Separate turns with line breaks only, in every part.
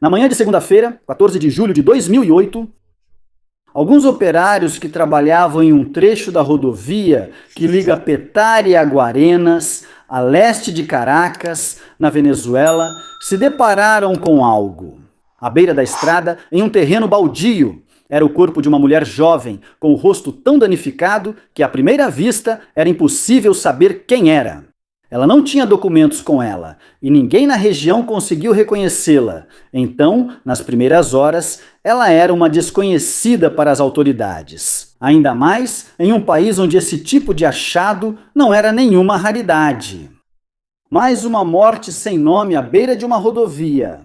Na manhã de segunda-feira, 14 de julho de 2008, alguns operários que trabalhavam em um trecho da rodovia que liga Petare a Guarenas, a leste de Caracas, na Venezuela, se depararam com algo. À beira da estrada, em um terreno baldio, era o corpo de uma mulher jovem, com o rosto tão danificado que, à primeira vista, era impossível saber quem era. Ela não tinha documentos com ela, e ninguém na região conseguiu reconhecê-la. Então, nas primeiras horas, ela era uma desconhecida para as autoridades. Ainda mais em um país onde esse tipo de achado não era nenhuma raridade. Mais uma morte sem nome à beira de uma rodovia.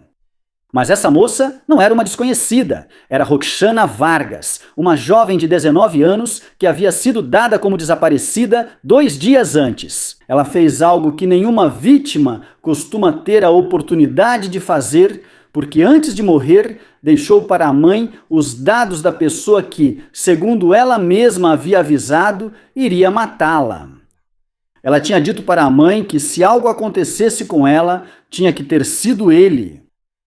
Mas essa moça não era uma desconhecida, era Roxana Vargas, uma jovem de 19 anos que havia sido dada como desaparecida 2 dias antes. Ela fez algo que nenhuma vítima costuma ter a oportunidade de fazer, porque antes de morrer, deixou para a mãe os dados da pessoa que, segundo ela mesma havia avisado, iria matá-la. Ela tinha dito para a mãe que se algo acontecesse com ela, tinha que ter sido ele.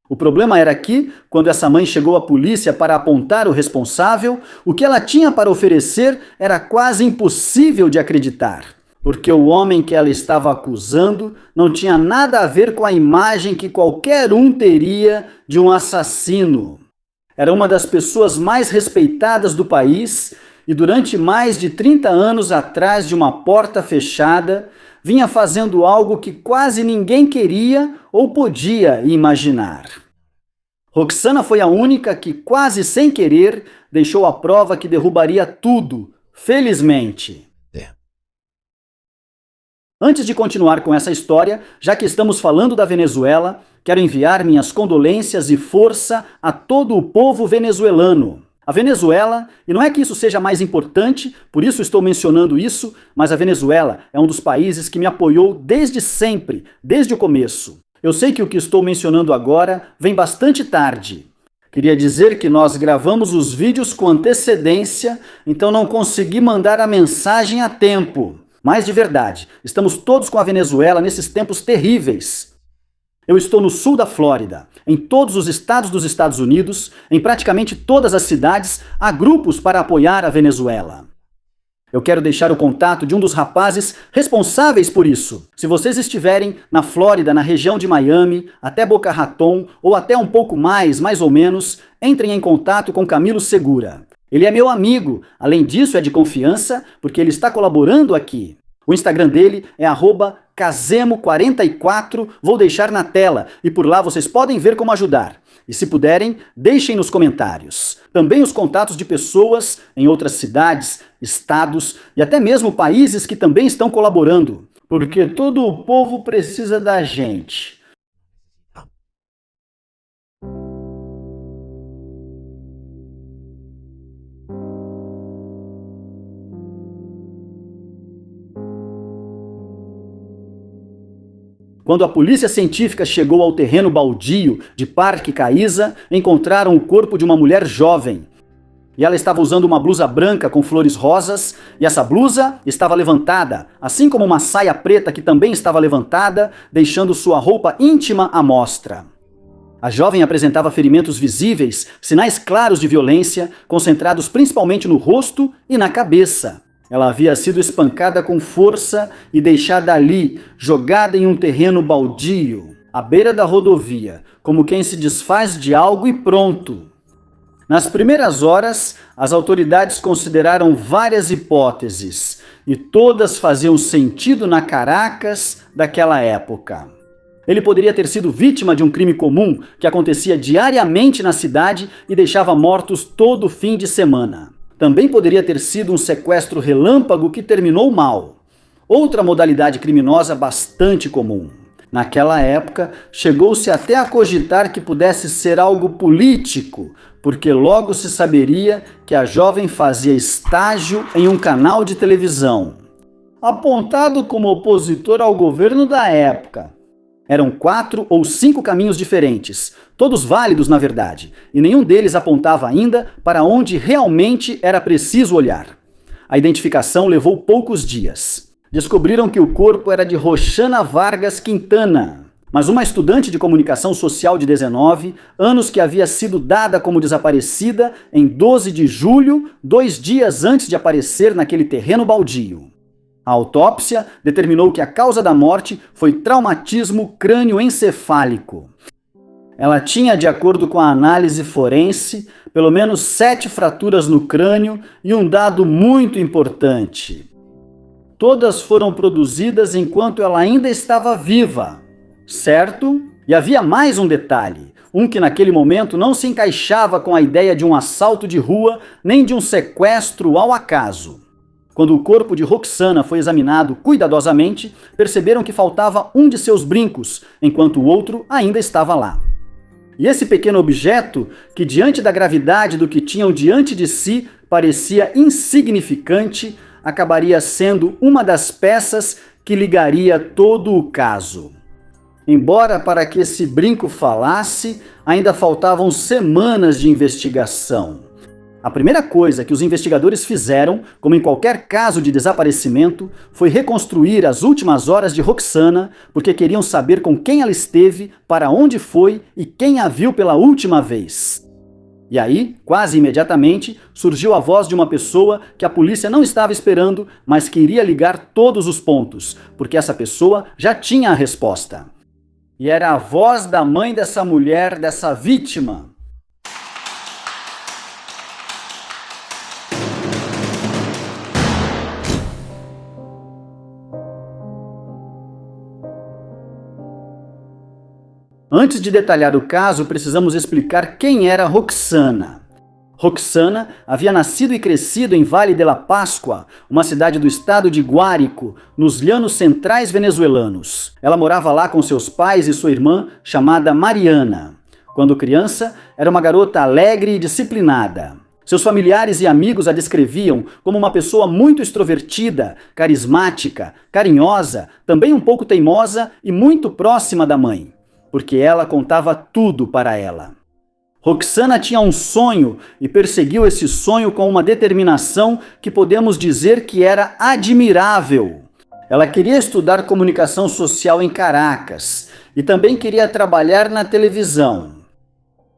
O problema era que, quando essa mãe chegou à polícia para apontar o responsável, o que ela tinha para oferecer era quase impossível de acreditar, porque o homem que ela estava acusando não tinha nada a ver com a imagem que qualquer um teria de um assassino. Era uma das pessoas mais respeitadas do país e durante mais de 30 anos atrás de uma porta fechada, vinha fazendo algo que quase ninguém queria ou podia imaginar. Roxana foi a única que, quase sem querer, deixou a prova que derrubaria tudo, felizmente. Antes de continuar com essa história, já que estamos falando da Venezuela, quero enviar minhas condolências e força a todo o povo venezuelano. A Venezuela, e não é que isso seja mais importante, por isso estou mencionando isso, mas a Venezuela é um dos países que me apoiou desde sempre, desde o começo. Eu sei que o que estou mencionando agora vem bastante tarde. Queria dizer que nós gravamos os vídeos com antecedência, então não consegui mandar a mensagem a tempo. Mas de verdade, estamos todos com a Venezuela nesses tempos terríveis. Eu estou no sul da Flórida, em todos os estados dos Estados Unidos, em praticamente todas as cidades, há grupos para apoiar a Venezuela. Eu quero deixar o contato de um dos rapazes responsáveis por isso. Se vocês estiverem na Flórida, na região de Miami, até Boca Raton, ou até um pouco mais ou menos, entrem em contato com Camilo Segura. Ele é meu amigo, além disso é de confiança, porque ele está colaborando aqui. O Instagram dele é @casemo44, vou deixar na tela, e por lá vocês podem ver como ajudar. E se puderem, deixem nos comentários. Também os contatos de pessoas em outras cidades, estados e até mesmo países que também estão colaborando. Porque todo o povo precisa da gente. Quando a polícia científica chegou ao terreno baldio de Parque Caíza, encontraram o corpo de uma mulher jovem. E ela estava usando uma blusa branca com flores rosas, e essa blusa estava levantada, assim como uma saia preta que também estava levantada, deixando sua roupa íntima à mostra. A jovem apresentava ferimentos visíveis, sinais claros de violência, concentrados principalmente no rosto e na cabeça. Ela havia sido espancada com força e deixada ali, jogada em um terreno baldio, à beira da rodovia, como quem se desfaz de algo e pronto. Nas primeiras horas, as autoridades consideraram várias hipóteses, e todas faziam sentido na Caracas daquela época. Ele poderia ter sido vítima de um crime comum que acontecia diariamente na cidade e deixava mortos todo fim de semana. Também poderia ter sido um sequestro relâmpago que terminou mal. Outra modalidade criminosa bastante comum. Naquela época, chegou-se até a cogitar que pudesse ser algo político, porque logo se saberia que a jovem fazia estágio em um canal de televisão. Apontado como opositor ao governo da época. Eram 4 ou 5 caminhos diferentes, todos válidos na verdade, e nenhum deles apontava ainda para onde realmente era preciso olhar. A identificação levou poucos dias. Descobriram que o corpo era de Roxana Vargas Quintana. Mas uma estudante de comunicação social de 19 anos que havia sido dada como desaparecida em 12 de julho, 2 dias antes de aparecer naquele terreno baldio. A autópsia determinou que a causa da morte foi traumatismo crânioencefálico. Ela tinha, de acordo com a análise forense, pelo menos 7 fraturas no crânio e um dado muito importante. Todas foram produzidas enquanto ela ainda estava viva, certo? E havia mais um detalhe, um que naquele momento não se encaixava com a ideia de um assalto de rua nem de um sequestro ao acaso. Quando o corpo de Roxana foi examinado cuidadosamente, perceberam que faltava um de seus brincos, enquanto o outro ainda estava lá. E esse pequeno objeto, que diante da gravidade do que tinham diante de si, parecia insignificante, acabaria sendo uma das peças que ligaria todo o caso. Embora para que esse brinco falasse, ainda faltavam semanas de investigação. A primeira coisa que os investigadores fizeram, como em qualquer caso de desaparecimento, foi reconstruir as últimas horas de Roxana, porque queriam saber com quem ela esteve, para onde foi e quem a viu pela última vez. E aí, quase imediatamente, surgiu a voz de uma pessoa que a polícia não estava esperando, mas que iria ligar todos os pontos, porque essa pessoa já tinha a resposta. E era a voz da mãe dessa mulher, dessa vítima. Antes de detalhar o caso, precisamos explicar quem era Roxana. Roxana havia nascido e crescido em Valle de la Pascua, uma cidade do estado de Guárico, nos llanos centrais venezuelanos. Ela morava lá com seus pais e sua irmã, chamada Mariana. Quando criança, era uma garota alegre e disciplinada. Seus familiares e amigos a descreviam como uma pessoa muito extrovertida, carismática, carinhosa, também um pouco teimosa e muito próxima da mãe, porque ela contava tudo para ela. Roxana tinha um sonho e perseguiu esse sonho com uma determinação que podemos dizer que era admirável. Ela queria estudar comunicação social em Caracas e também queria trabalhar na televisão.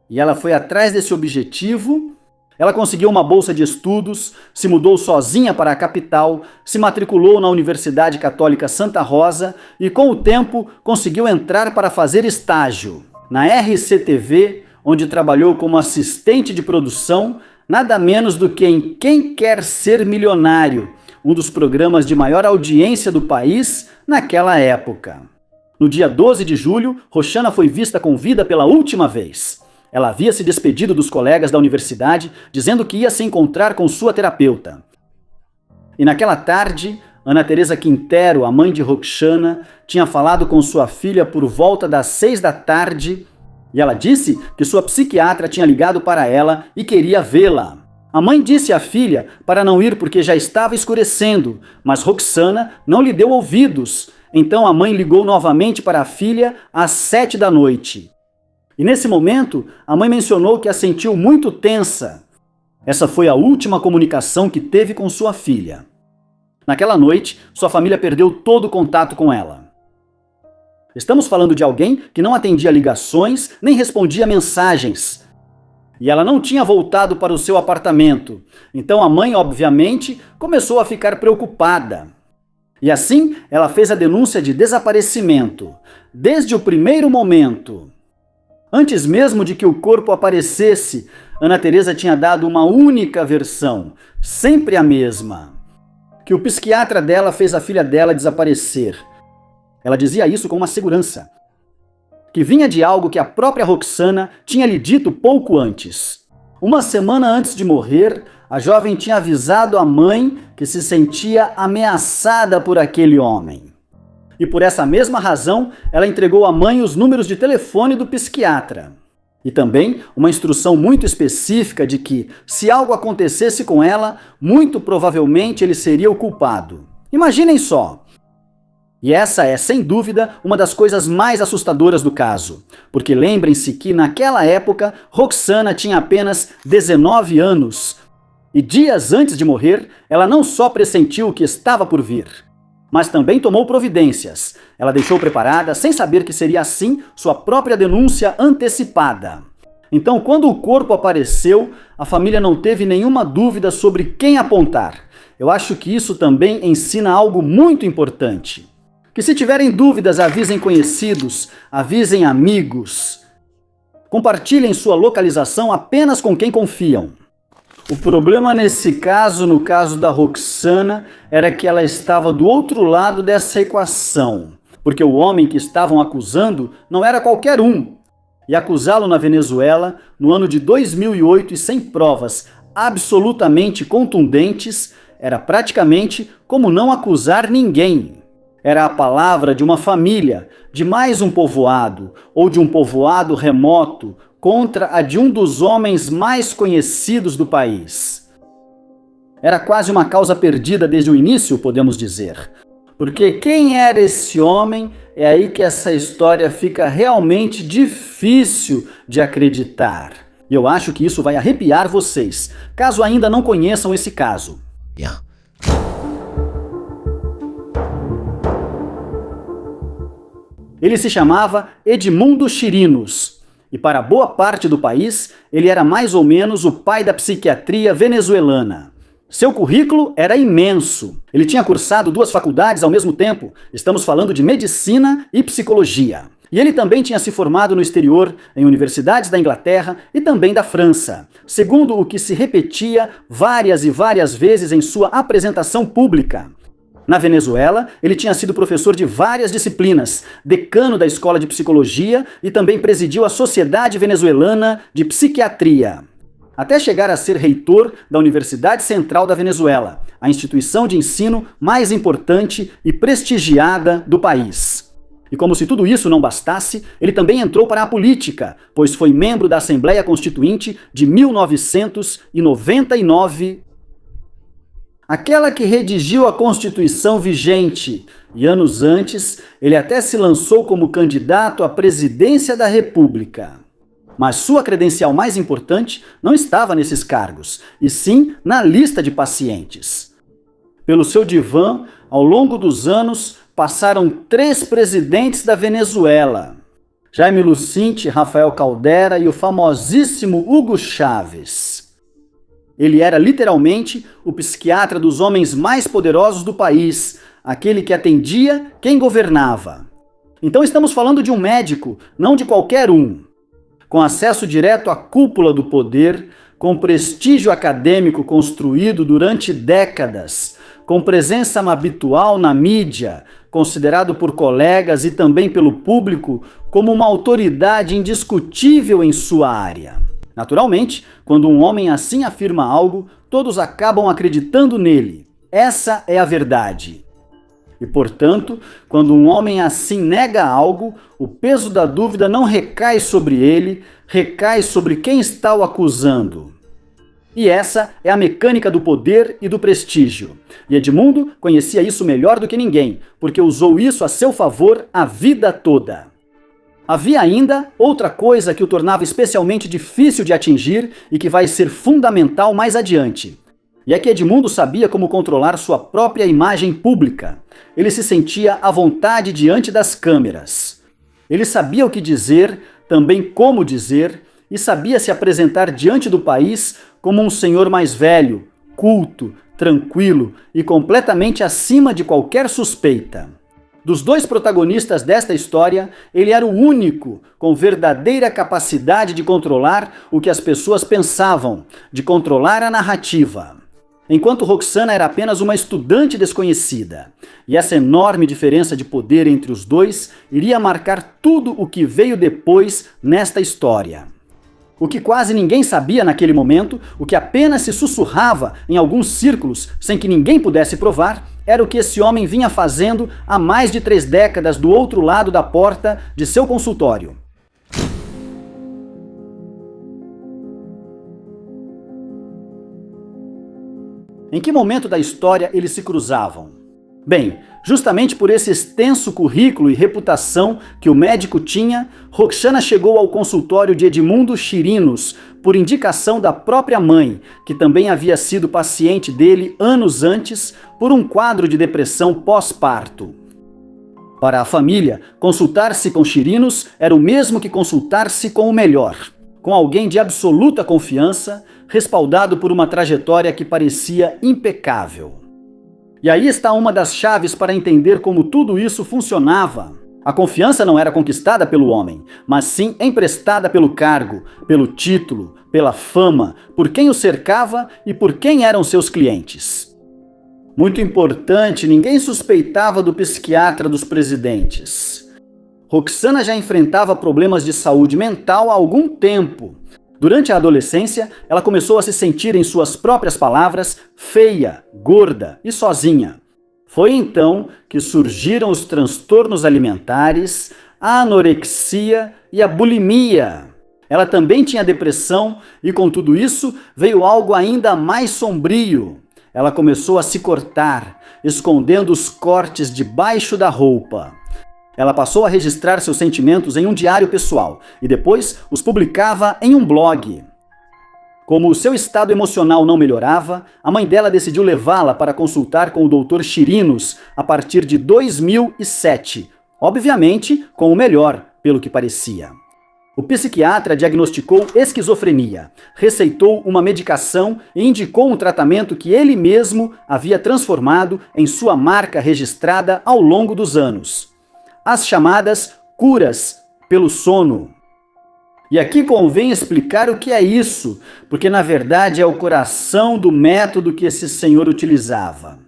E ela foi atrás desse objetivo. Ela conseguiu uma bolsa de estudos, se mudou sozinha para a capital, se matriculou na Universidade Católica Santa Rosa e, com o tempo, conseguiu entrar para fazer estágio na RCTV, onde trabalhou como assistente de produção, nada menos do que em Quem Quer Ser Milionário, um dos programas de maior audiência do país naquela época. No dia 12 de julho, Roxana foi vista com vida pela última vez. Ela havia se despedido dos colegas da universidade, dizendo que ia se encontrar com sua terapeuta. E naquela tarde, Ana Teresa Quintero, a mãe de Roxana, tinha falado com sua filha por volta das 6 da tarde, e ela disse que sua psiquiatra tinha ligado para ela e queria vê-la. A mãe disse à filha para não ir porque já estava escurecendo, mas Roxana não lhe deu ouvidos. Então a mãe ligou novamente para a filha às 7 da noite. E nesse momento, a mãe mencionou que a sentiu muito tensa. Essa foi a última comunicação que teve com sua filha. Naquela noite, sua família perdeu todo o contato com ela. Estamos falando de alguém que não atendia ligações nem respondia mensagens. E ela não tinha voltado para o seu apartamento. Então a mãe, obviamente, começou a ficar preocupada. E assim, ela fez a denúncia de desaparecimento, desde o primeiro momento. Antes mesmo de que o corpo aparecesse, Ana Teresa tinha dado uma única versão, sempre a mesma. Que o psiquiatra dela fez a filha dela desaparecer. Ela dizia isso com uma segurança, que vinha de algo que a própria Roxana tinha lhe dito pouco antes. Uma semana antes de morrer, a jovem tinha avisado a mãe que se sentia ameaçada por aquele homem. E por essa mesma razão, ela entregou à mãe os números de telefone do psiquiatra. E também uma instrução muito específica de que, se algo acontecesse com ela, muito provavelmente ele seria o culpado. Imaginem só! E essa é, sem dúvida, uma das coisas mais assustadoras do caso. Porque lembrem-se que, naquela época, Roxana tinha apenas 19 anos. E dias antes de morrer, ela não só pressentiu o que estava por vir. Mas também tomou providências. Ela deixou preparada, sem saber que seria assim, sua própria denúncia antecipada. Então, quando o corpo apareceu, a família não teve nenhuma dúvida sobre quem apontar. Eu acho que isso também ensina algo muito importante. Que se tiverem dúvidas, avisem conhecidos, avisem amigos. Compartilhem sua localização apenas com quem confiam. O problema nesse caso, no caso da Roxana, era que ela estava do outro lado dessa equação. Porque o homem que estavam acusando não era qualquer um. E acusá-lo na Venezuela, no ano de 2008 e sem provas absolutamente contundentes, era praticamente como não acusar ninguém. Era a palavra de uma família, de mais um povoado, ou de um povoado remoto, contra a de um dos homens mais conhecidos do país. Era quase uma causa perdida desde o início, podemos dizer. Porque quem era esse homem, é aí que essa história fica realmente difícil de acreditar. E eu acho que isso vai arrepiar vocês, caso ainda não conheçam esse caso.
Yeah.
Ele se chamava Edmundo Chirinos. E para boa parte do país, ele era mais ou menos o pai da psiquiatria venezuelana. Seu currículo era imenso. Ele tinha cursado 2 faculdades ao mesmo tempo. Estamos falando de medicina e psicologia. E ele também tinha se formado no exterior, em universidades da Inglaterra e também da França, segundo o que se repetia várias e várias vezes em sua apresentação pública. Na Venezuela, ele tinha sido professor de várias disciplinas, decano da Escola de Psicologia e também presidiu a Sociedade Venezuelana de Psiquiatria, até chegar a ser reitor da Universidade Central da Venezuela, a instituição de ensino mais importante e prestigiada do país. E como se tudo isso não bastasse, ele também entrou para a política, pois foi membro da Assembleia Constituinte de 1999, aquela que redigiu a Constituição vigente, e anos antes ele até se lançou como candidato à presidência da República. Mas sua credencial mais importante não estava nesses cargos, e sim na lista de pacientes. Pelo seu divã, ao longo dos anos, passaram 3 presidentes da Venezuela: Jaime Lucinte, Rafael Caldera e o famosíssimo Hugo Chávez. Ele era literalmente o psiquiatra dos homens mais poderosos do país, aquele que atendia quem governava. Então estamos falando de um médico, não de qualquer um. Com acesso direto à cúpula do poder, com prestígio acadêmico construído durante décadas, com presença habitual na mídia, considerado por colegas e também pelo público como uma autoridade indiscutível em sua área. Naturalmente, quando um homem assim afirma algo, todos acabam acreditando nele. Essa é a verdade. E, portanto, quando um homem assim nega algo, o peso da dúvida não recai sobre ele, recai sobre quem está o acusando. E essa é a mecânica do poder e do prestígio. E Edmundo conhecia isso melhor do que ninguém, porque usou isso a seu favor a vida toda. Havia ainda outra coisa que o tornava especialmente difícil de atingir e que vai ser fundamental mais adiante. E é que Edmundo sabia como controlar sua própria imagem pública. Ele se sentia à vontade diante das câmeras. Ele sabia o que dizer, também como dizer, e sabia se apresentar diante do país como um senhor mais velho, culto, tranquilo e completamente acima de qualquer suspeita. Dos 2 protagonistas desta história, ele era o único com verdadeira capacidade de controlar o que as pessoas pensavam, de controlar a narrativa. Enquanto Roxana era apenas uma estudante desconhecida. E essa enorme diferença de poder entre os dois iria marcar tudo o que veio depois nesta história. O que quase ninguém sabia naquele momento, o que apenas se sussurrava em alguns círculos sem que ninguém pudesse provar, era o que esse homem vinha fazendo há mais de 3 décadas do outro lado da porta de seu consultório. Em que momento da história eles se cruzavam? Bem, Justamente por esse extenso currículo e reputação que o médico tinha, Roxana chegou ao consultório de Edmundo Chirinos por indicação da própria mãe, que também havia sido paciente dele anos antes por um quadro de depressão pós-parto. Para a família, consultar-se com Chirinos era o mesmo que consultar-se com o melhor, com alguém de absoluta confiança, respaldado por uma trajetória que parecia impecável. E aí está uma das chaves para entender como tudo isso funcionava. A confiança não era conquistada pelo homem, mas sim emprestada pelo cargo, pelo título, pela fama, por quem o cercava e por quem eram seus clientes. Muito importante, ninguém suspeitava do psiquiatra dos presidentes. Roxana já enfrentava problemas de saúde mental há algum tempo. Durante a adolescência, ela começou a se sentir, em suas próprias palavras, feia, gorda e sozinha. Foi então que surgiram os transtornos alimentares, a anorexia e a bulimia. Ela também tinha depressão e, com tudo isso, veio algo ainda mais sombrio. Ela começou a se cortar, escondendo os cortes debaixo da roupa. Ela passou a registrar seus sentimentos em um diário pessoal e depois os publicava em um blog. Como o seu estado emocional não melhorava, a mãe dela decidiu levá-la para consultar com o Dr. Chirinos a partir de 2007, obviamente com o melhor, pelo que parecia. O psiquiatra diagnosticou esquizofrenia, receitou uma medicação e indicou um tratamento que ele mesmo havia transformado em sua marca registrada ao longo dos anos. As chamadas curas pelo sono. E aqui convém explicar o que é isso, porque na verdade é o coração do método que esse senhor utilizava.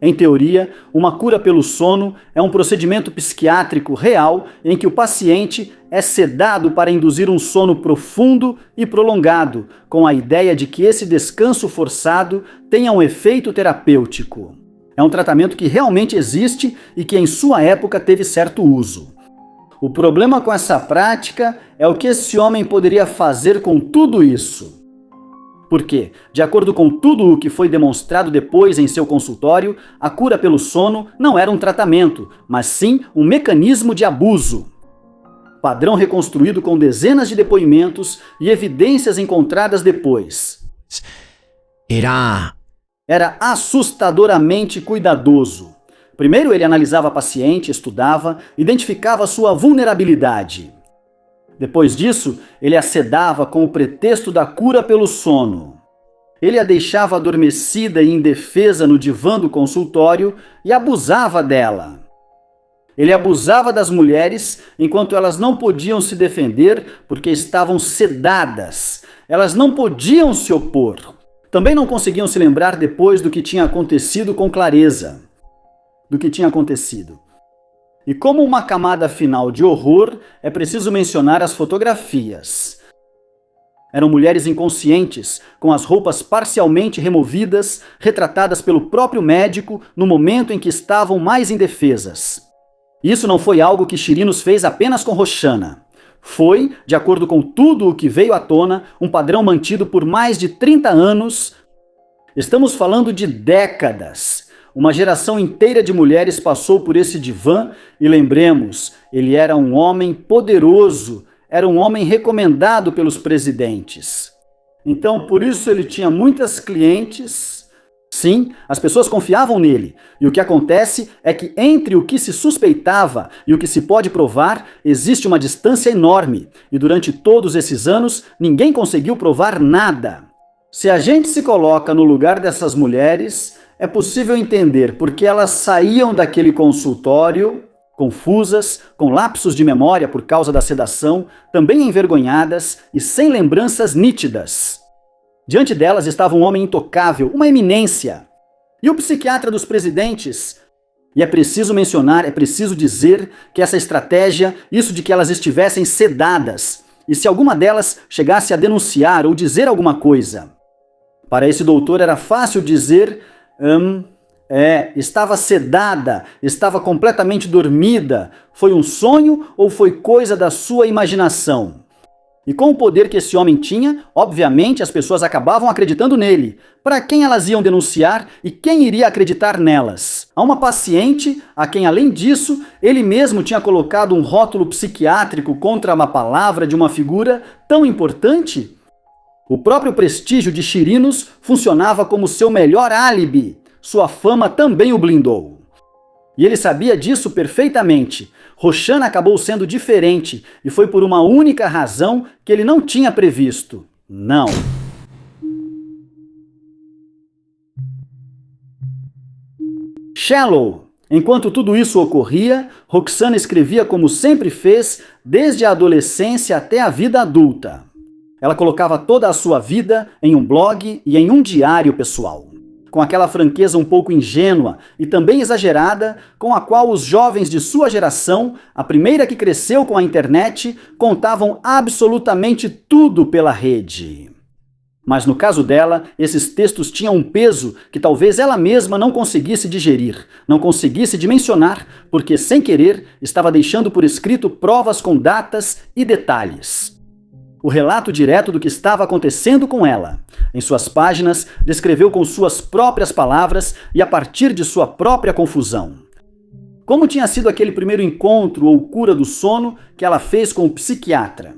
Em teoria, uma cura pelo sono é um procedimento psiquiátrico real em que o paciente é sedado para induzir um sono profundo e prolongado, com a ideia de que esse descanso forçado tenha um efeito terapêutico. É um tratamento que realmente existe e que em sua época teve certo uso. O problema com essa prática é o que esse homem poderia fazer com tudo isso. Porque, de acordo com tudo o que foi demonstrado depois em seu consultório, a cura pelo sono não era um tratamento, mas sim um mecanismo de abuso. Padrão reconstruído com dezenas de depoimentos e evidências encontradas depois. Era assustadoramente cuidadoso. Primeiro ele analisava a paciente, estudava, identificava sua vulnerabilidade. Depois disso, ele a sedava com o pretexto da cura pelo sono. Ele a deixava adormecida e indefesa no divã do consultório e abusava dela. Ele abusava das mulheres enquanto elas não podiam se defender porque estavam sedadas. Elas não podiam se opor. Também não conseguiam se lembrar depois do que tinha acontecido com clareza. E como uma camada final de horror, é preciso mencionar as fotografias. Eram mulheres inconscientes, com as roupas parcialmente removidas, retratadas pelo próprio médico no momento em que estavam mais indefesas. Isso não foi algo que Chirinos fez apenas com Roxana. Foi, de acordo com tudo o que veio à tona, um padrão mantido por mais de 30 anos. Estamos falando de décadas. Uma geração inteira de mulheres passou por esse divã e lembremos, ele era um homem poderoso, era um homem recomendado pelos presidentes. Então, por isso ele tinha muitas clientes. Sim, as pessoas confiavam nele. E o que acontece é que entre o que se suspeitava e o que se pode provar, existe uma distância enorme. E durante todos esses anos, ninguém conseguiu provar nada. Se a gente se coloca no lugar dessas mulheres, é possível entender porque elas saíam daquele consultório confusas, com lapsos de memória por causa da sedação, também envergonhadas e sem lembranças nítidas. Diante delas estava um homem intocável, uma eminência. E o psiquiatra dos presidentes? E é preciso mencionar, é preciso dizer que essa estratégia, isso de que elas estivessem sedadas, e se alguma delas chegasse a denunciar ou dizer alguma coisa. Para esse doutor era fácil dizer, estava sedada, estava completamente dormida, foi um sonho ou foi coisa da sua imaginação? E com o poder que esse homem tinha, obviamente as pessoas acabavam acreditando nele. Para quem elas iam denunciar e quem iria acreditar nelas? A uma paciente a quem, além disso, ele mesmo tinha colocado um rótulo psiquiátrico contra uma palavra de uma figura tão importante? O próprio prestígio de Chirinos funcionava como seu melhor álibi. Sua fama também o blindou. E ele sabia disso perfeitamente. Roxana acabou sendo diferente e foi por uma única razão que ele não tinha previsto. Não. Shallow. Enquanto tudo isso ocorria, Roxana escrevia como sempre fez, desde a adolescência até a vida adulta. Ela colocava toda a sua vida em um blog e em um diário pessoal, com aquela franqueza um pouco ingênua e também exagerada com a qual os jovens de sua geração, a primeira que cresceu com a internet, contavam absolutamente tudo pela rede. Mas no caso dela, esses textos tinham um peso que talvez ela mesma não conseguisse digerir, não conseguisse dimensionar, porque sem querer estava deixando por escrito provas com datas e detalhes. O relato direto do que estava acontecendo com ela. Em suas páginas, descreveu com suas próprias palavras e a partir de sua própria confusão. Como tinha sido aquele primeiro encontro ou cura do sono que ela fez com o psiquiatra?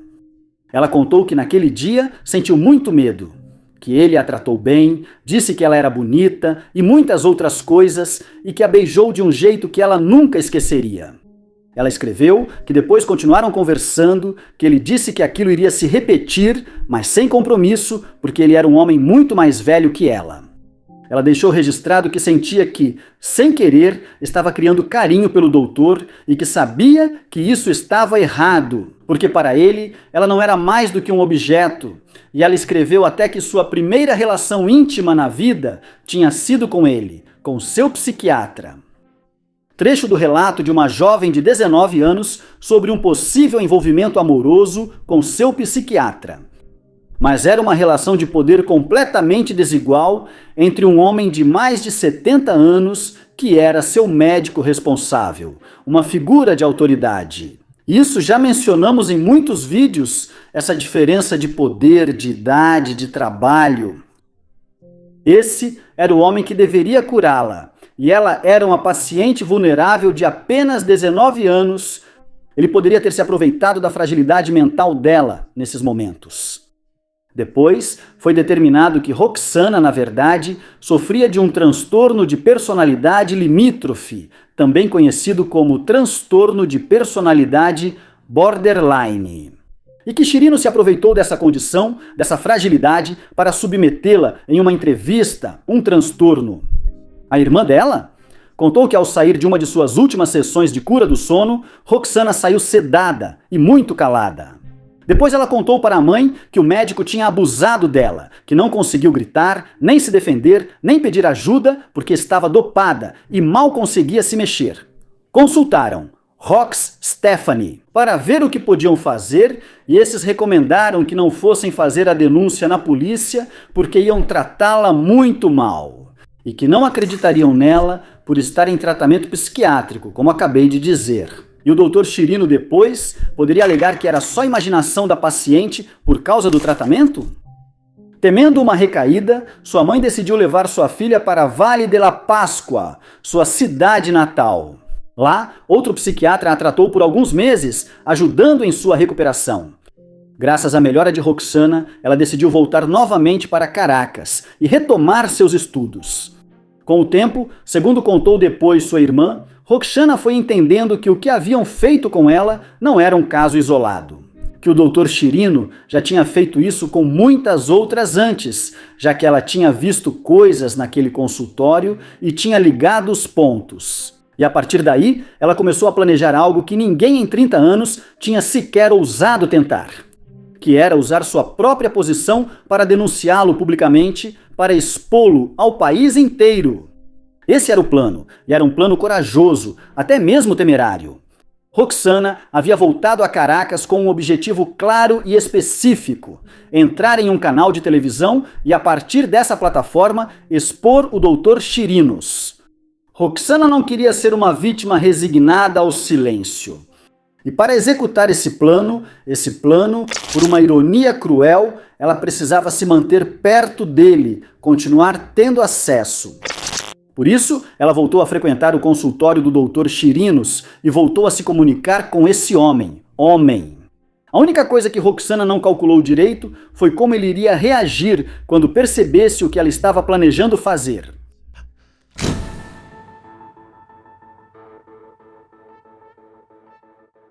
Ela contou que naquele dia sentiu muito medo, que ele a tratou bem, disse que ela era bonita e muitas outras coisas e que a beijou de um jeito que ela nunca esqueceria. Ela escreveu que depois continuaram conversando, que ele disse que aquilo iria se repetir, mas sem compromisso, porque ele era um homem muito mais velho que ela. Ela deixou registrado que sentia que, sem querer, estava criando carinho pelo doutor e que sabia que isso estava errado, porque para ele, ela não era mais do que um objeto. E ela escreveu até que sua primeira relação íntima na vida tinha sido com ele, com seu psiquiatra. Trecho do relato de uma jovem de 19 anos sobre um possível envolvimento amoroso com seu psiquiatra. Mas era uma relação de poder completamente desigual entre um homem de mais de 70 anos que era seu médico responsável, uma figura de autoridade. Isso já mencionamos em muitos vídeos, essa diferença de poder, de idade, de trabalho. Esse era o homem que deveria curá-la. E ela era uma paciente vulnerável de apenas 19 anos. Ele poderia ter se aproveitado da fragilidade mental dela nesses momentos. Depois, foi determinado que Roxana, na verdade, sofria de um transtorno de personalidade limítrofe, também conhecido como transtorno de personalidade borderline. E que Chirinos se aproveitou dessa condição, dessa fragilidade, para submetê-la em uma entrevista, um transtorno. A irmã dela contou que ao sair de uma de suas últimas sessões de cura do sono, Roxana saiu sedada e muito calada. Depois ela contou para a mãe que o médico tinha abusado dela, que não conseguiu gritar, nem se defender, nem pedir ajuda porque estava dopada e mal conseguia se mexer. Consultaram Rox Stephanie para ver o que podiam fazer e esses recomendaram que não fossem fazer a denúncia na polícia porque iam tratá-la muito mal. E que não acreditariam nela por estar em tratamento psiquiátrico, como acabei de dizer. E o Dr. Chirino depois poderia alegar que era só imaginação da paciente por causa do tratamento? Temendo uma recaída, sua mãe decidiu levar sua filha para Vale de la Páscoa, sua cidade natal. Lá, outro psiquiatra a tratou por alguns meses, ajudando em sua recuperação. Graças à melhora de Roxana, ela decidiu voltar novamente para Caracas e retomar seus estudos. Com o tempo, segundo contou depois sua irmã, Roxana foi entendendo que o que haviam feito com ela não era um caso isolado. Que o Dr. Chirino já tinha feito isso com muitas outras antes, já que ela tinha visto coisas naquele consultório e tinha ligado os pontos. E a partir daí, ela começou a planejar algo que ninguém em 30 anos tinha sequer ousado tentar. Que era usar sua própria posição para denunciá-lo publicamente, para expô-lo ao país inteiro. Esse era o plano, e era um plano corajoso, até mesmo temerário. Roxana havia voltado a Caracas com um objetivo claro e específico: entrar em um canal de televisão e, a partir dessa plataforma, expor o Dr. Chirinos. Roxana não queria ser uma vítima resignada ao silêncio. E para executar esse plano, por uma ironia cruel, ela precisava se manter perto dele, continuar tendo acesso. Por isso, ela voltou a frequentar o consultório do Dr. Chirinos e voltou a se comunicar com esse homem. A única coisa que Roxana não calculou direito foi como ele iria reagir quando percebesse o que ela estava planejando fazer.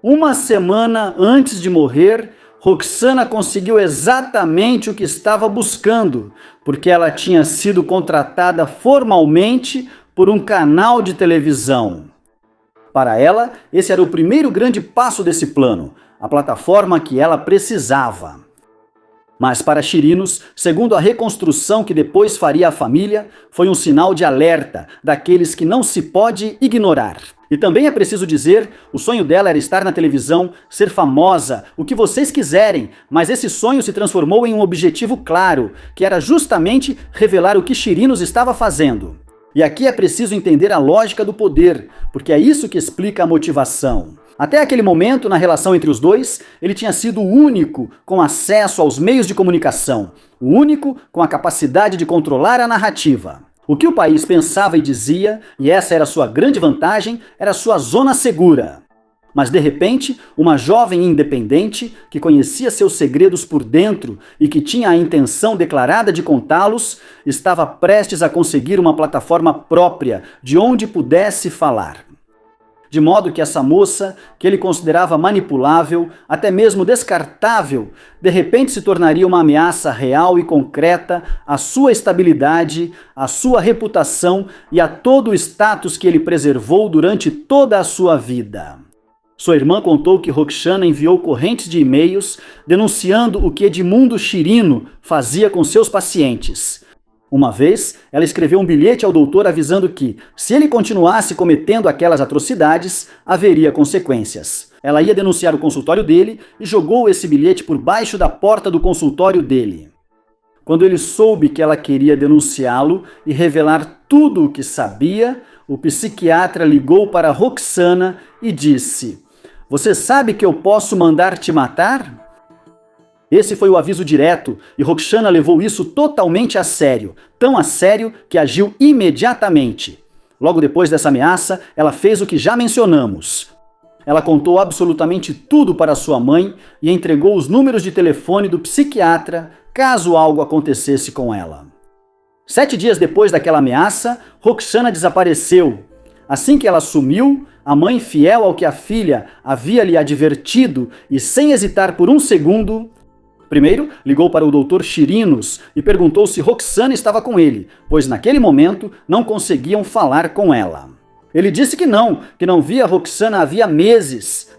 Uma semana antes de morrer, Roxana conseguiu exatamente o que estava buscando, porque ela tinha sido contratada formalmente por um canal de televisão. Para ela, esse era o primeiro grande passo desse plano, a plataforma que ela precisava. Mas para Chirinos, segundo a reconstrução que depois faria a família, foi um sinal de alerta, daqueles que não se pode ignorar. E também é preciso dizer, o sonho dela era estar na televisão, ser famosa, o que vocês quiserem, mas esse sonho se transformou em um objetivo claro, que era justamente revelar o que Chirinos estava fazendo. E aqui é preciso entender a lógica do poder, porque é isso que explica a motivação. Até aquele momento, na relação entre os dois, ele tinha sido o único com acesso aos meios de comunicação, o único com a capacidade de controlar a narrativa. O que o país pensava e dizia, e essa era sua grande vantagem, era sua zona segura. Mas de repente, uma jovem independente, que conhecia seus segredos por dentro e que tinha a intenção declarada de contá-los, estava prestes a conseguir uma plataforma própria de onde pudesse falar. De modo que essa moça, que ele considerava manipulável, até mesmo descartável, de repente se tornaria uma ameaça real e concreta à sua estabilidade, à sua reputação e a todo o status que ele preservou durante toda a sua vida. Sua irmã contou que Roxana enviou correntes de e-mails denunciando o que Edmundo Chirino fazia com seus pacientes. Uma vez, ela escreveu um bilhete ao doutor avisando que, se ele continuasse cometendo aquelas atrocidades, haveria consequências. Ela ia denunciar o consultório dele e jogou esse bilhete por baixo da porta do consultório dele. Quando ele soube que ela queria denunciá-lo e revelar tudo o que sabia, o psiquiatra ligou para Roxana e disse: "Você sabe que eu posso mandar te matar?" Esse foi o aviso direto e Roxana levou isso totalmente a sério, tão a sério que agiu imediatamente. Logo depois dessa ameaça, ela fez o que já mencionamos. Ela contou absolutamente tudo para sua mãe e entregou os números de telefone do psiquiatra caso algo acontecesse com ela. 7 dias depois daquela ameaça, Roxana desapareceu. Assim que ela sumiu, a mãe, fiel ao que a filha havia lhe advertido e sem hesitar por um segundo, primeiro, ligou para o Dr. Chirinos e perguntou se Roxana estava com ele, pois naquele momento não conseguiam falar com ela. Ele disse que não via Roxana havia meses.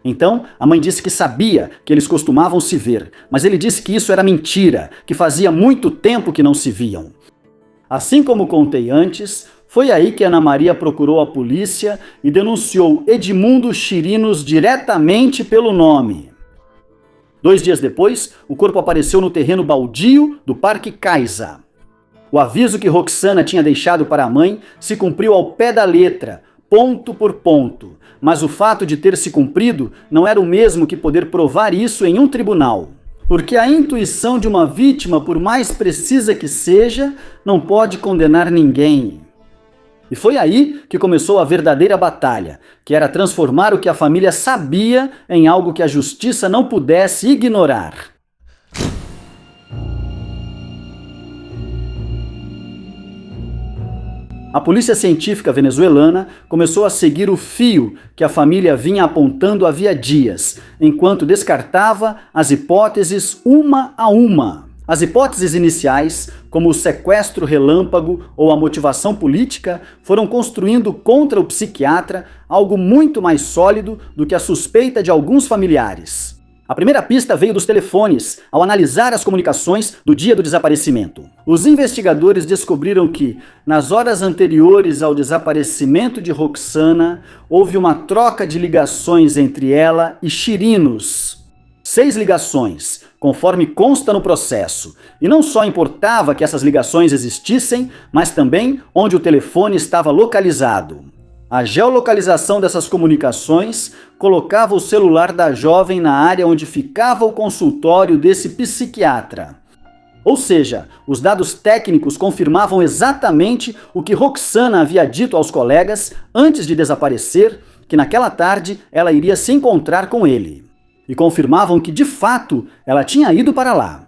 Então, a mãe disse que sabia que eles costumavam se ver, mas ele disse que isso era mentira, que fazia muito tempo que não se viam. Assim como contei antes, foi aí que Ana Maria procurou a polícia e denunciou Edmundo Chirinos diretamente pelo nome. 2 dias depois, o corpo apareceu no terreno baldio do Parque Caiza. O aviso que Roxana tinha deixado para a mãe se cumpriu ao pé da letra, ponto por ponto, mas o fato de ter se cumprido não era o mesmo que poder provar isso em um tribunal. Porque a intuição de uma vítima, por mais precisa que seja, não pode condenar ninguém. E foi aí que começou a verdadeira batalha, que era transformar o que a família sabia em algo que a justiça não pudesse ignorar. A polícia científica venezuelana começou a seguir o fio que a família vinha apontando havia dias, enquanto descartava as hipóteses uma a uma. As hipóteses iniciais, como o sequestro relâmpago ou a motivação política, foram construindo contra o psiquiatra algo muito mais sólido do que a suspeita de alguns familiares. A primeira pista veio dos telefones, ao analisar as comunicações do dia do desaparecimento. Os investigadores descobriram que, nas horas anteriores ao desaparecimento de Roxana, houve uma troca de ligações entre ela e Chirinos. 6 ligações, conforme consta no processo. E não só importava que essas ligações existissem, mas também onde o telefone estava localizado. A geolocalização dessas comunicações colocava o celular da jovem na área onde ficava o consultório desse psiquiatra. Ou seja, os dados técnicos confirmavam exatamente o que Roxana havia dito aos colegas antes de desaparecer, que naquela tarde ela iria se encontrar com ele. E confirmavam que, de fato, ela tinha ido para lá.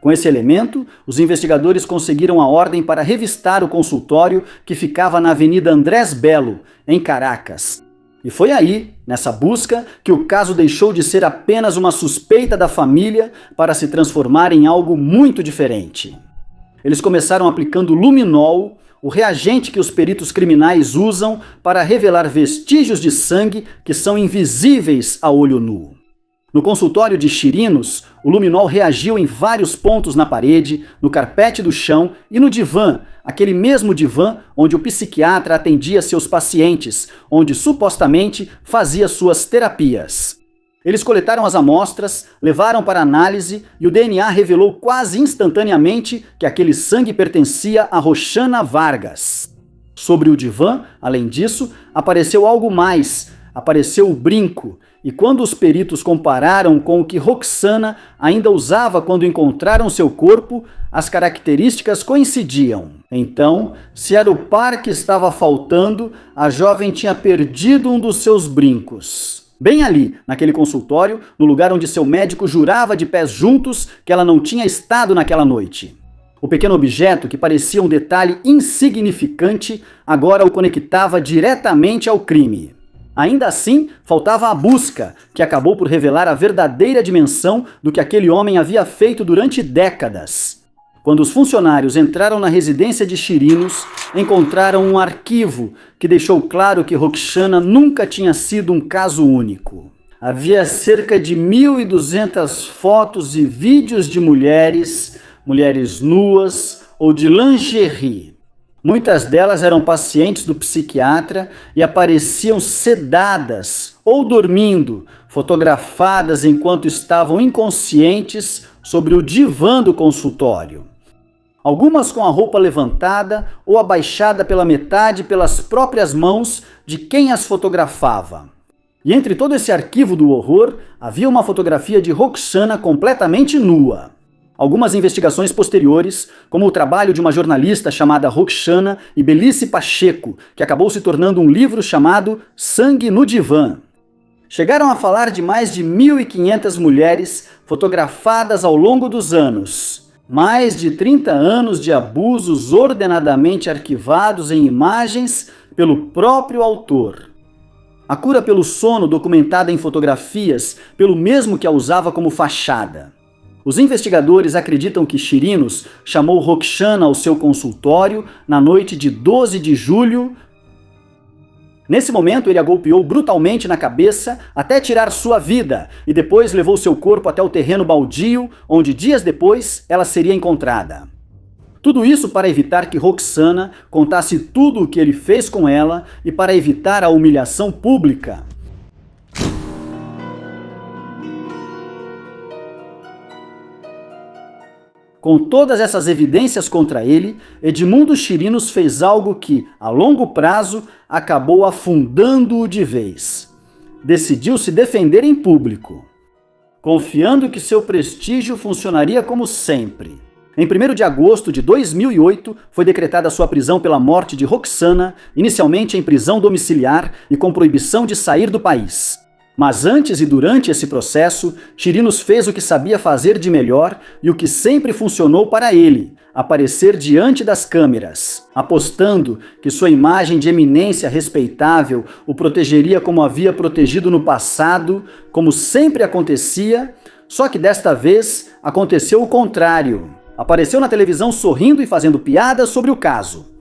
Com esse elemento, os investigadores conseguiram a ordem para revistar o consultório que ficava na Avenida Andrés Belo, em Caracas. E foi aí, nessa busca, que o caso deixou de ser apenas uma suspeita da família para se transformar em algo muito diferente. Eles começaram aplicando luminol, o reagente que os peritos criminais usam para revelar vestígios de sangue que são invisíveis a olho nu. No consultório de Chirinos, o luminol reagiu em vários pontos na parede, no carpete do chão e no divã, aquele mesmo divã onde o psiquiatra atendia seus pacientes, onde supostamente fazia suas terapias. Eles coletaram as amostras, levaram para análise e o DNA revelou quase instantaneamente que aquele sangue pertencia a Roxana Vargas. Sobre o divã, além disso, apareceu algo mais, apareceu o brinco. E quando os peritos compararam com o que Roxana ainda usava quando encontraram seu corpo, as características coincidiam. Então, se era o par que estava faltando, a jovem tinha perdido um dos seus brincos. Bem ali, naquele consultório, no lugar onde seu médico jurava de pés juntos que ela não tinha estado naquela noite. O pequeno objeto, que parecia um detalhe insignificante, agora o conectava diretamente ao crime. Ainda assim, faltava a busca, que acabou por revelar a verdadeira dimensão do que aquele homem havia feito durante décadas. Quando os funcionários entraram na residência de Chirinos, encontraram um arquivo que deixou claro que Roxana nunca tinha sido um caso único. Havia cerca de 1.200 fotos e vídeos de mulheres nuas ou de lingerie. Muitas delas eram pacientes do psiquiatra e apareciam sedadas ou dormindo, fotografadas enquanto estavam inconscientes sobre o divã do consultório. Algumas com a roupa levantada ou abaixada pela metade pelas próprias mãos de quem as fotografava. E entre todo esse arquivo do horror, havia uma fotografia de Roxana completamente nua. Algumas investigações posteriores, como o trabalho de uma jornalista chamada Roxana e Belice Pacheco, que acabou se tornando um livro chamado Sangue no Divã, chegaram a falar de mais de 1.500 mulheres fotografadas ao longo dos anos. Mais de 30 anos de abusos ordenadamente arquivados em imagens pelo próprio autor. A cura pelo sono documentada em fotografias pelo mesmo que a usava como fachada. Os investigadores acreditam que Chirinos chamou Roxana ao seu consultório na noite de 12 de julho. Nesse momento, ele a golpeou brutalmente na cabeça até tirar sua vida e depois levou seu corpo até o terreno baldio, onde dias depois ela seria encontrada. Tudo isso para evitar que Roxana contasse tudo o que ele fez com ela e para evitar a humilhação pública. Com todas essas evidências contra ele, Edmundo Chirinos fez algo que, a longo prazo, acabou afundando-o de vez. Decidiu se defender em público, confiando que seu prestígio funcionaria como sempre. Em 1º de agosto de 2008, foi decretada sua prisão pela morte de Roxana, inicialmente em prisão domiciliar e com proibição de sair do país. Mas antes e durante esse processo, Chirinos fez o que sabia fazer de melhor e o que sempre funcionou para ele, aparecer diante das câmeras, apostando que sua imagem de eminência respeitável o protegeria como havia protegido no passado, como sempre acontecia, só que desta vez aconteceu o contrário. Apareceu na televisão sorrindo e fazendo piadas sobre o caso.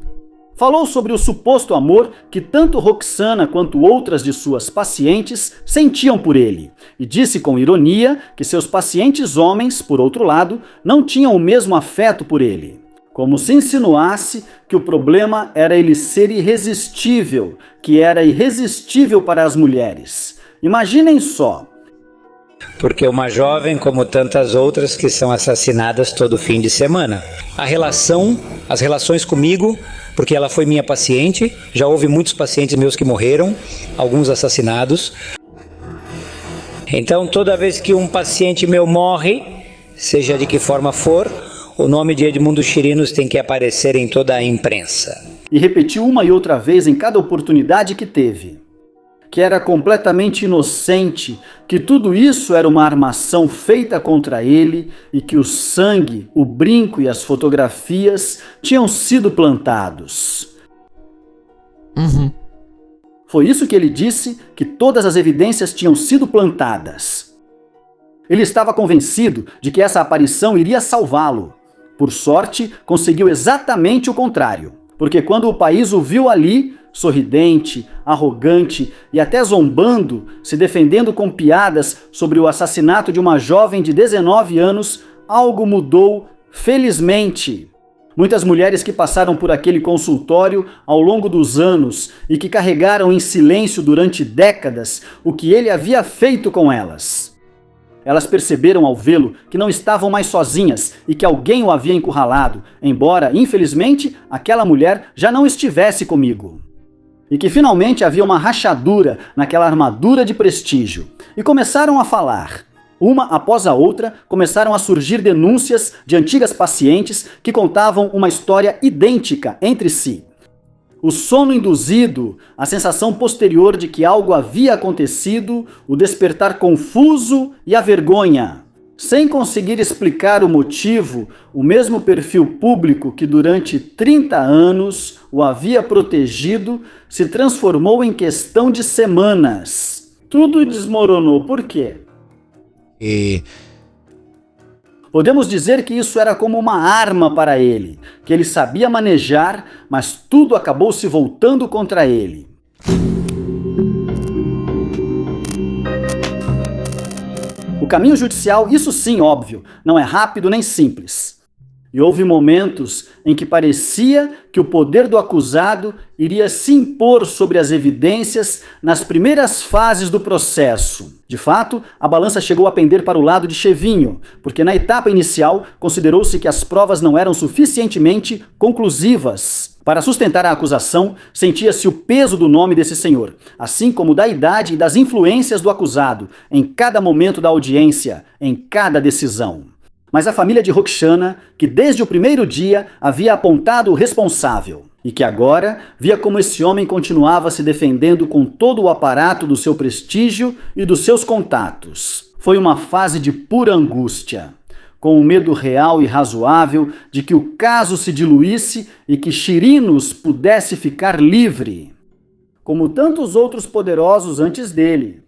Falou sobre o suposto amor que tanto Roxana quanto outras de suas pacientes sentiam por ele, e disse com ironia que seus pacientes homens, por outro lado, não tinham o mesmo afeto por ele. Como se insinuasse que o problema era ele ser irresistível, que era irresistível para as mulheres. Imaginem só.
Porque uma jovem, como tantas outras que são assassinadas todo fim de semana. As relações comigo, porque ela foi minha paciente, já houve muitos pacientes meus que morreram, alguns assassinados. Então, toda vez que um paciente meu morre, seja de que forma for, o nome de Edmundo Chirinos tem que aparecer em toda a imprensa.
E repetiu uma e outra vez em cada oportunidade que teve, que era completamente inocente, que tudo isso era uma armação feita contra ele e que o sangue, o brinco e as fotografias tinham sido plantados. Foi isso que ele disse, que todas as evidências tinham sido plantadas. Ele estava convencido de que essa aparição iria salvá-lo. Por sorte, conseguiu exatamente o contrário, porque quando o país o viu ali, sorridente, arrogante e até zombando, se defendendo com piadas sobre o assassinato de uma jovem de 19 anos, algo mudou, felizmente. Muitas mulheres que passaram por aquele consultório ao longo dos anos e que carregaram em silêncio durante décadas o que ele havia feito com elas. Elas perceberam ao vê-lo que não estavam mais sozinhas e que alguém o havia encurralado, embora, infelizmente, aquela mulher já não estivesse comigo. E que finalmente havia uma rachadura naquela armadura de prestígio. E começaram a falar. Uma após a outra, começaram a surgir denúncias de antigas pacientes que contavam uma história idêntica entre si. O sono induzido, a sensação posterior de que algo havia acontecido, o despertar confuso e a vergonha. Sem conseguir explicar o motivo, o mesmo perfil público que durante 30 anos o havia protegido se transformou em questão de semanas. Tudo desmoronou. Por quê? Podemos dizer que isso era como uma arma para ele, que ele sabia manejar, mas tudo acabou se voltando contra ele. O caminho judicial, isso sim, óbvio, não é rápido nem simples. E houve momentos em que parecia que o poder do acusado iria se impor sobre as evidências nas primeiras fases do processo. De fato, a balança chegou a pender para o lado de Chevinho, porque na etapa inicial considerou-se que as provas não eram suficientemente conclusivas. Para sustentar a acusação, sentia-se o peso do nome desse senhor, assim como da idade e das influências do acusado, em cada momento da audiência, em cada decisão. Mas a família de Roxana, que desde o primeiro dia havia apontado o responsável, e que agora via como esse homem continuava se defendendo com todo o aparato do seu prestígio e dos seus contatos. Foi uma fase de pura angústia, com o medo real e razoável de que o caso se diluísse e que Chirinos pudesse ficar livre, como tantos outros poderosos antes dele.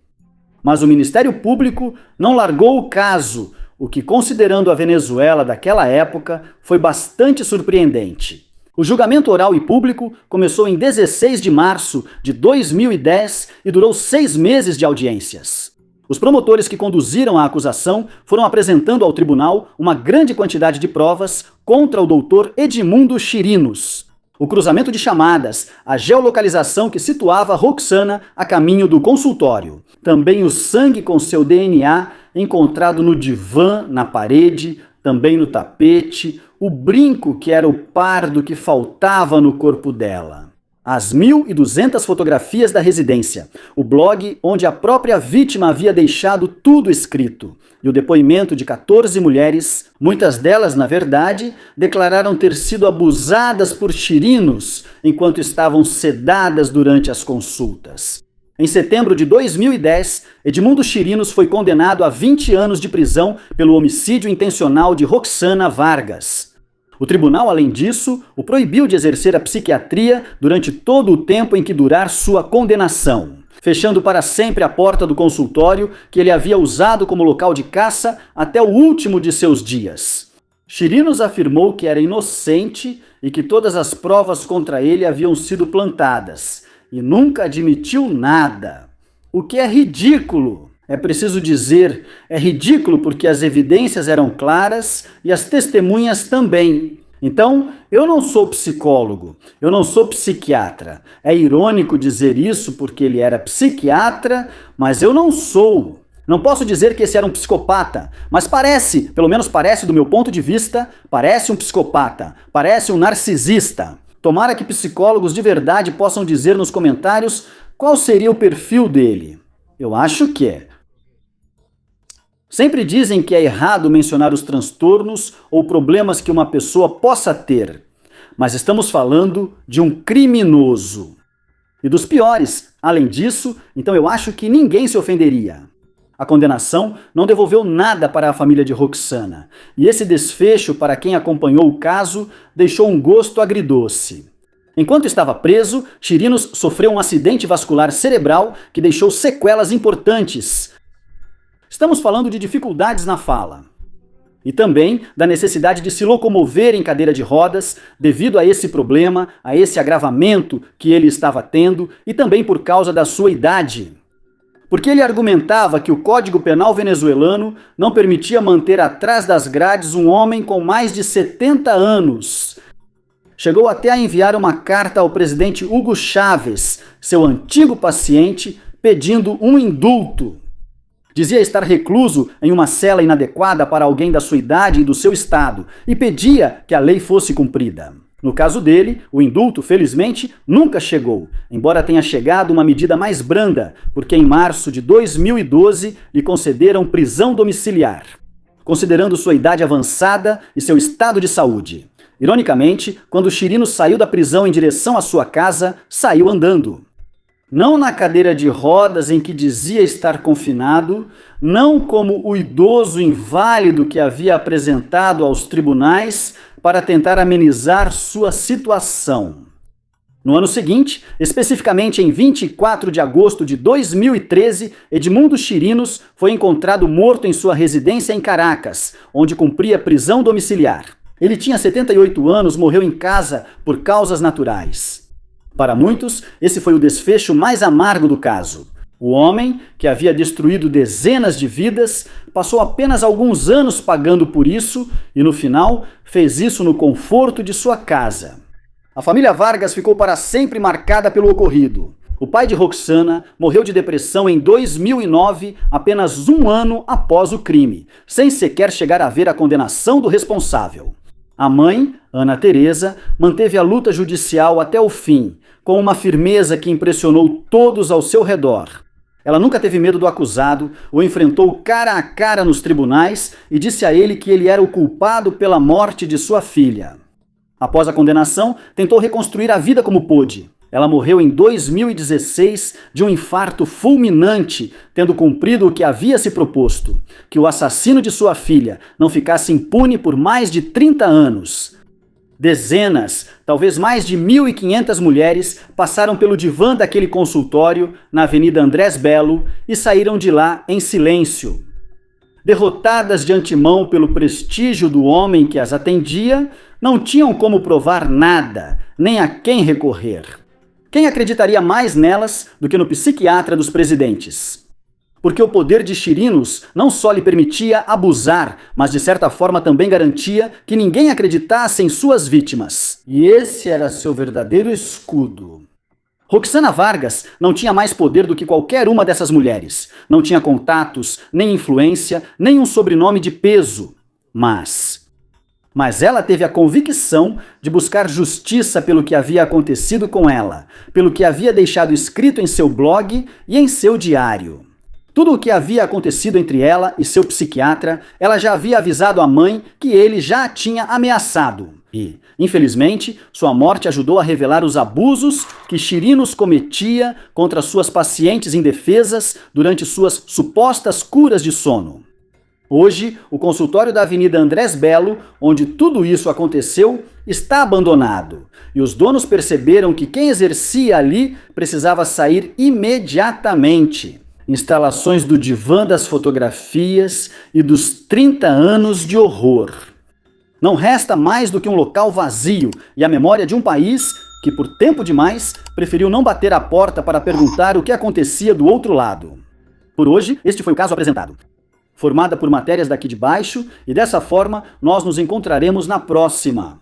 Mas o Ministério Público não largou o caso, o que, considerando a Venezuela daquela época, foi bastante surpreendente. O julgamento oral e público começou em 16 de março de 2010 e durou 6 meses de audiências. Os promotores que conduziram a acusação foram apresentando ao tribunal uma grande quantidade de provas contra o doutor Edmundo Chirinos. O cruzamento de chamadas, a geolocalização que situava Roxana a caminho do consultório. Também o sangue com seu DNA encontrado no divã, na parede, também no tapete, o brinco que era o pardo que faltava no corpo dela. As 1.200 fotografias da residência, o blog onde a própria vítima havia deixado tudo escrito, e o depoimento de 14 mulheres, muitas delas, na verdade, declararam ter sido abusadas por Chirinos enquanto estavam sedadas durante as consultas. Em setembro de 2010, Edmundo Chirinos foi condenado a 20 anos de prisão pelo homicídio intencional de Roxana Vargas. O tribunal, além disso, o proibiu de exercer a psiquiatria durante todo o tempo em que durar sua condenação, fechando para sempre a porta do consultório que ele havia usado como local de caça até o último de seus dias. Chirinos afirmou que era inocente e que todas as provas contra ele haviam sido plantadas, e nunca admitiu nada. O que é ridículo. É preciso dizer, é ridículo porque as evidências eram claras e as testemunhas também. Então, eu não sou psicólogo, eu não sou psiquiatra. É irônico dizer isso porque ele era psiquiatra, mas eu não sou. Não posso dizer que esse era um psicopata, mas parece, pelo menos parece do meu ponto de vista, parece um psicopata, parece um narcisista. Tomara que psicólogos de verdade possam dizer nos comentários qual seria o perfil dele. Eu acho que é. Sempre dizem que é errado mencionar os transtornos ou problemas que uma pessoa possa ter, mas estamos falando de um criminoso. E dos piores. Além disso, então eu acho que ninguém se ofenderia. A condenação não devolveu nada para a família de Roxana, e esse desfecho, para quem acompanhou o caso, deixou um gosto agridoce. Enquanto estava preso, Chirinos sofreu um acidente vascular cerebral que deixou sequelas importantes. Estamos falando de dificuldades na fala. E também da necessidade de se locomover em cadeira de rodas devido a esse problema, a esse agravamento que ele estava tendo e também por causa da sua idade. Porque ele argumentava que o Código Penal venezuelano não permitia manter atrás das grades um homem com mais de 70 anos. Chegou até a enviar uma carta ao presidente Hugo Chávez, seu antigo paciente, pedindo um indulto. Dizia estar recluso em uma cela inadequada para alguém da sua idade e do seu estado, e pedia que a lei fosse cumprida. No caso dele, o indulto, felizmente, nunca chegou, embora tenha chegado uma medida mais branda, porque em março de 2012 lhe concederam prisão domiciliar, considerando sua idade avançada e seu estado de saúde. Ironicamente, quando Chirinos saiu da prisão em direção à sua casa, saiu andando. Não na cadeira de rodas em que dizia estar confinado, não como o idoso inválido que havia apresentado aos tribunais para tentar amenizar sua situação. No ano seguinte, especificamente em 24 de agosto de 2013, Edmundo Chirinos foi encontrado morto em sua residência em Caracas, onde cumpria prisão domiciliar. Ele tinha 78 anos, morreu em casa por causas naturais. Para muitos, esse foi o desfecho mais amargo do caso. O homem, que havia destruído dezenas de vidas, passou apenas alguns anos pagando por isso e, no final, fez isso no conforto de sua casa. A família Vargas ficou para sempre marcada pelo ocorrido. O pai de Roxana morreu de depressão em 2009, apenas um ano após o crime, sem sequer chegar a ver a condenação do responsável. A mãe, Ana Teresa, manteve a luta judicial até o fim, com uma firmeza que impressionou todos ao seu redor. Ela nunca teve medo do acusado, o enfrentou cara a cara nos tribunais e disse a ele que ele era o culpado pela morte de sua filha. Após a condenação, tentou reconstruir a vida como pôde. Ela morreu em 2016 de um infarto fulminante, tendo cumprido o que havia se proposto, que o assassino de sua filha não ficasse impune por mais de 30 anos. Dezenas, talvez mais de 1.500 mulheres passaram pelo divã daquele consultório na Avenida Andrés Belo e saíram de lá em silêncio. Derrotadas de antemão pelo prestígio do homem que as atendia, não tinham como provar nada, nem a quem recorrer. Quem acreditaria mais nelas do que no psiquiatra dos presidentes? Porque o poder de Chirinos não só lhe permitia abusar, mas de certa forma também garantia que ninguém acreditasse em suas vítimas. E esse era seu verdadeiro escudo. Roxana Vargas não tinha mais poder do que qualquer uma dessas mulheres. Não tinha contatos, nem influência, nem um sobrenome de peso. Mas ela teve a convicção de buscar justiça pelo que havia acontecido com ela, pelo que havia deixado escrito em seu blog e em seu diário. Tudo o que havia acontecido entre ela e seu psiquiatra, ela já havia avisado a mãe que ele já a tinha ameaçado. E, infelizmente, sua morte ajudou a revelar os abusos que Chirinos cometia contra suas pacientes indefesas durante suas supostas curas de sono. Hoje, o consultório da Avenida Andrés Belo, onde tudo isso aconteceu, está abandonado. E os donos perceberam que quem exercia ali precisava sair imediatamente. Instalações do divã das fotografias e dos 30 anos de horror. Não resta mais do que um local vazio e a memória de um país que, por tempo demais, preferiu não bater à porta para perguntar o que acontecia do outro lado. Por hoje, este foi o caso apresentado. Formada por matérias daqui de baixo, e dessa forma nós nos encontraremos na próxima.